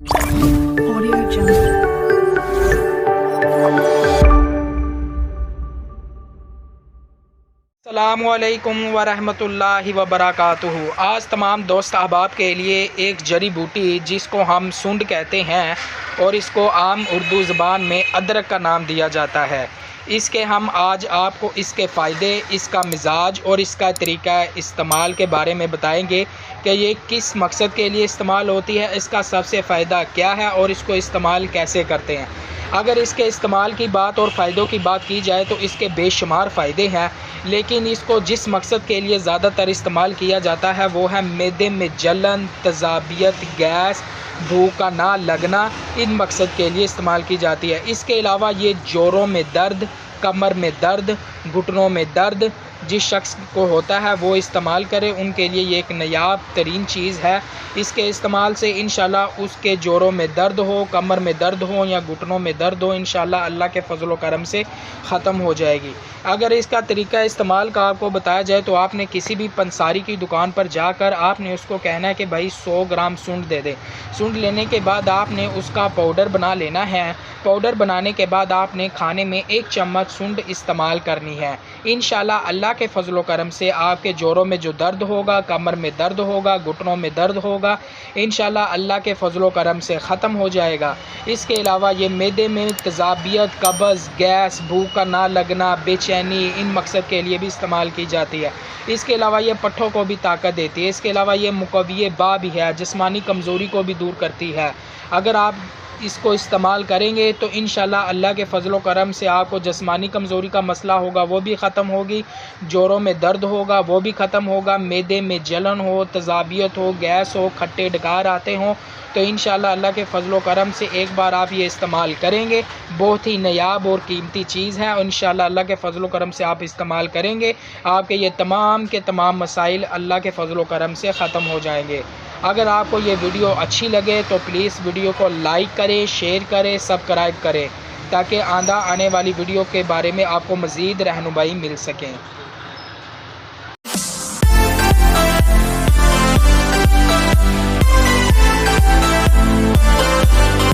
Audio Jungle. अस्सलामुअलैकुम वरहमतुल्लाहि वबरकातुहू। आज तमाम दोस्त अहबाब के लिए एक जड़ी बूटी जिसको हम सुंड कहते हैं और इसको आम उर्दू ज़बान में अदरक का नाम दिया जाता है, इसके हम आज आपको इसके फ़ायदे, इसका मिजाज और इसका तरीक़ा इस्तेमाल के बारे में बताएंगे कि ये किस मकसद के लिए इस्तेमाल होती है, इसका सबसे फ़ायदा क्या है और इसको इस्तेमाल कैसे करते हैं। अगर इसके इस्तेमाल की बात और फ़ायदों की बात की जाए तो इसके बेशुमार फ़ायदे हैं, लेकिन इसको जिस मकसद के लिए ज़्यादातर इस्तेमाल किया जाता है वो है मैदे में जलन, तेज़ाबियत, गैस, भूख का ना लगना, इन मकसद के लिए इस्तेमाल की जाती है। इसके अलावा ये जोड़ों में दर्द, कमर में दर्द, घुटनों में दर्द जिस शख्स को होता है वो इस्तेमाल करे, उनके लिए ये एक नायाब तरीन चीज़ है। इसके इस्तेमाल से इंशाल्लाह उसके जोड़ों में दर्द हो, कमर में दर्द हो या घुटनों में दर्द हो, इंशाल्लाह अल्लाह के फजल व करम से ख़त्म हो जाएगी। अगर इसका तरीका इस्तेमाल का आपको बताया जाए तो आपने किसी भी पंसारी की दुकान पर जाकर आपने उसको कहना है कि भाई 100 ग्राम सुंड दे दे। सुंड लेने के बाद आपने उसका पाउडर बना लेना है। पाउडर बनाने के बाद आपने खाने में 1 चम्मच सुंड इस्तेमाल करनी है। इंशाल्लाह अल्लाह के फजल व करम से आपके जोड़ों में जो दर्द होगा, कमर में दर्द होगा, घुटनों में दर्द होगा, इंशाल्लाह अल्लाह के फजल व करम से ख़त्म हो जाएगा। इसके अलावा ये मैदे में तेज़ाबियत, कब्ज़, गैस, भूख का ना लगना, बेचैनी, इन मकसद के लिए भी इस्तेमाल की जाती है। इसके अलावा ये पट्ठों को भी ताकत देती है। इसके अलावा ये मुक़व्वी बा भी है, जिस्मानी कमज़ोरी को भी दूर करती है। अगर आप इसको इस्तेमाल करेंगे तो इंशाल्लाह अल्लाह के फजल व करम से आपको जिस्मानी कमज़ोरी का मसला होगा वो भी ख़त्म होगी, जोड़ों में दर्द होगा वो भी ख़त्म होगा, मैदे में जलन हो, तेज़ाबियत हो, गैस हो, खट्टे डकार आते हों, तो इंशाल्लाह अल्लाह के फजल व करम से एक बार आप ये इस्तेमाल करेंगे, बहुत ही नायाब और कीमती चीज़ है। और इंशाल्लाह अल्लाह के फजल व करम से आप इस्तेमाल करेंगे, आपके ये तमाम के तमाम मसाइल अल्लाह के फजल व करम से ख़त्म हो जाएंगे। अगर आपको ये वीडियो अच्छी लगे तो प्लीज़ वीडियो को लाइक करें, शेयर करें, सब्सक्राइब करें, ताकि आने वाली वीडियो के बारे में आपको मज़ीद रहनुमाई मिल सकें।